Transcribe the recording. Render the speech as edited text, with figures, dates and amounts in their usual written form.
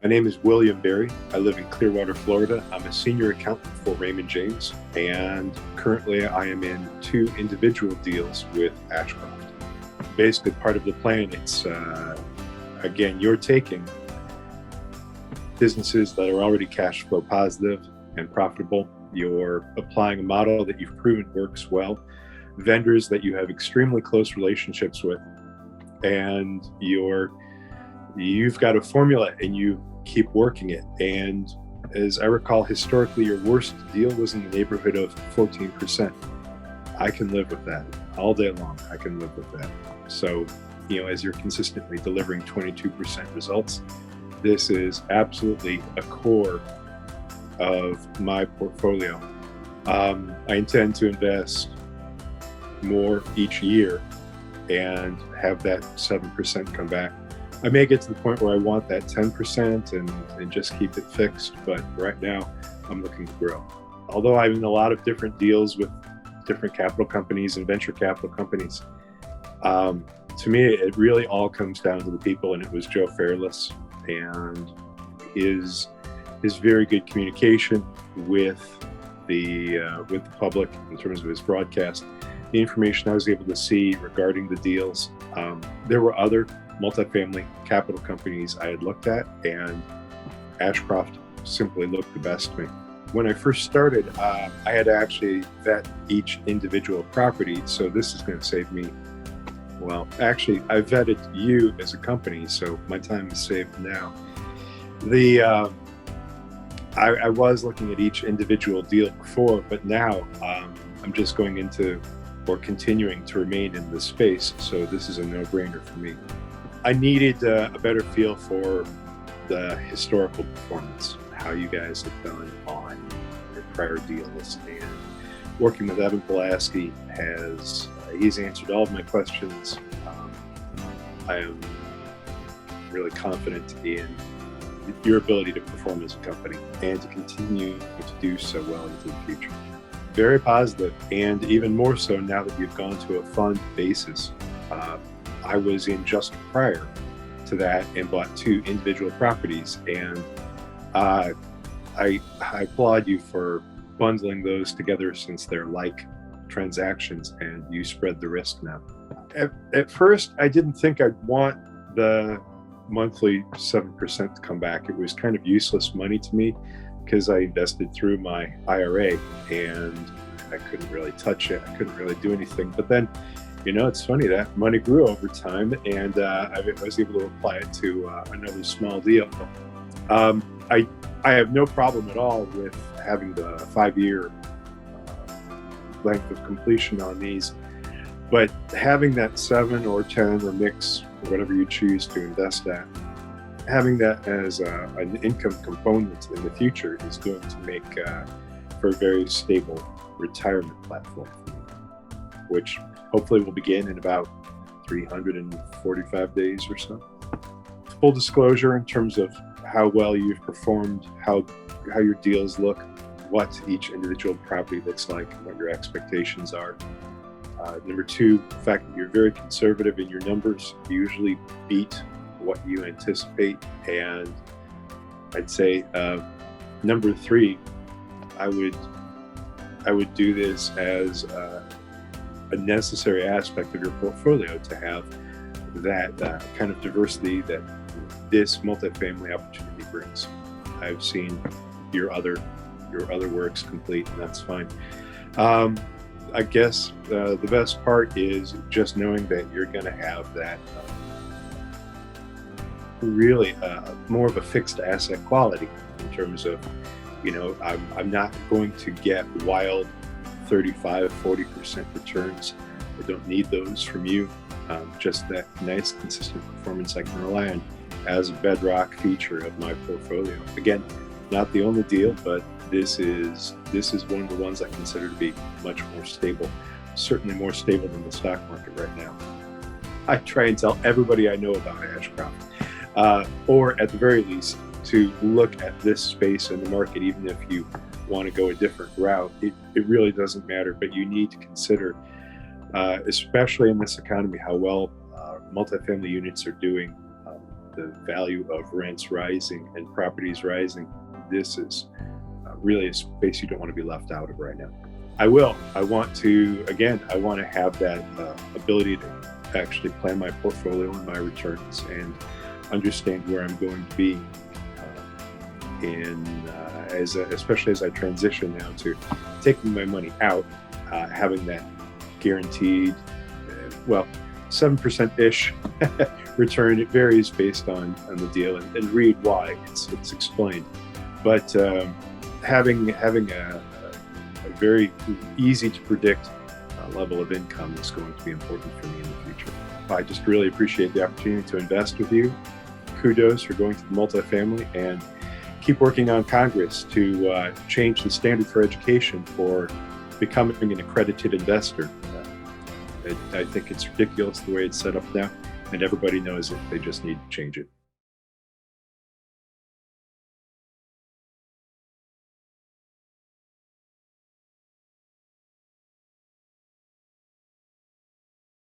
My name is William Berry. I live in Clearwater, Florida. I'm a senior accountant for Raymond James, and currently I am in 2 individual deals with Ashcroft. Basically, part of the plan, it's, again, you're taking businesses that are already cash flow positive and profitable. You're applying a model that you've proven works well, vendors that you have extremely close relationships with, and you've got a formula and you keep working it. And as I recall, historically, your worst deal was in the neighborhood of 14%. I can live with that all day long. I can live with that. So, as you're consistently delivering 22% results, this is absolutely a core of my portfolio. I intend to invest more each year and have that 7% come back. I may get to the point where I want that 10% and just keep it fixed, but right now I'm looking to grow. Although I'm in a lot of different deals with different capital companies and venture capital companies, to me, it really all comes down to the people, and it was Joe Fairless and his very good communication with the public in terms of his broadcast. The information I was able to see regarding the deals. There were other multifamily capital companies I had looked at, and Ashcroft simply looked the best to me. When I first started, I had to actually vet each individual property, so this is going to save me. Well, actually, I vetted you as a company, so my time is saved now. I was looking at each individual deal before, but now I'm just going into or continuing to remain in this space, so this is a no-brainer for me. I needed a better feel for the historical performance, how you guys have done on your prior deals, and working with Evan Pulaski he's answered all of my questions. I am really confident in your ability to perform as a company and to continue to do so well into the future. Very positive, and even more so now that we've gone to a fund basis. I was in just prior to that and bought 2 individual properties, and I applaud you for bundling those together since they're like transactions and you spread the risk now. At first, I didn't think I'd want the monthly 7% to come back. It was kind of useless money to me because I invested through my IRA and I couldn't really touch it. I couldn't really do anything. But then, it's funny that money grew over time, and I was able to apply it to another small deal. I have no problem at all with having the 5-year length of completion on these, but having that 7 or 10 or mix, or whatever you choose to invest at, having that as an income component in the future is going to make for a very stable retirement platform for me, which hopefully will begin in about 345 days or so. Full disclosure in terms of how well you've performed, how your deals look, what each individual property looks like, and what your expectations are. Number 2, the fact that you're very conservative in your numbers. You usually beat what you anticipate. And I'd say number 3, I would do this as a necessary aspect of your portfolio to have that kind of diversity that this multifamily opportunity brings. I've seen your other works complete, and that's fine. I guess the best part is just knowing that you're going to have that really more of a fixed asset quality in terms of, I'm not going to get wild 35-40% returns. I don't need those from you. Just that nice, consistent performance I can rely on as a bedrock feature of my portfolio. Again, not the only deal, but this is one of the ones I consider to be much more stable, certainly more stable than the stock market right now. I try and tell everybody I know about Ashcroft, or at the very least, to look at this space in the market, even if you want to go a different route. It really doesn't matter, but you need to consider, especially in this economy, how well multifamily units are doing the value of rents rising and properties rising, this is really a space you don't want to be left out of right now. I want to have that ability to actually plan my portfolio and my returns and understand where I'm going to be especially as I transition now to taking my money out, having that guaranteed, 7%-ish return. It varies based on the deal, and read why. It's explained. But having a very easy to predict level of income is going to be important for me in the future. I just really appreciate the opportunity to invest with you. Kudos for going to the multifamily, and keep working on Congress to change the standard for education for becoming an accredited investor. I think it's ridiculous the way it's set up now, and everybody knows it. They just need to change it.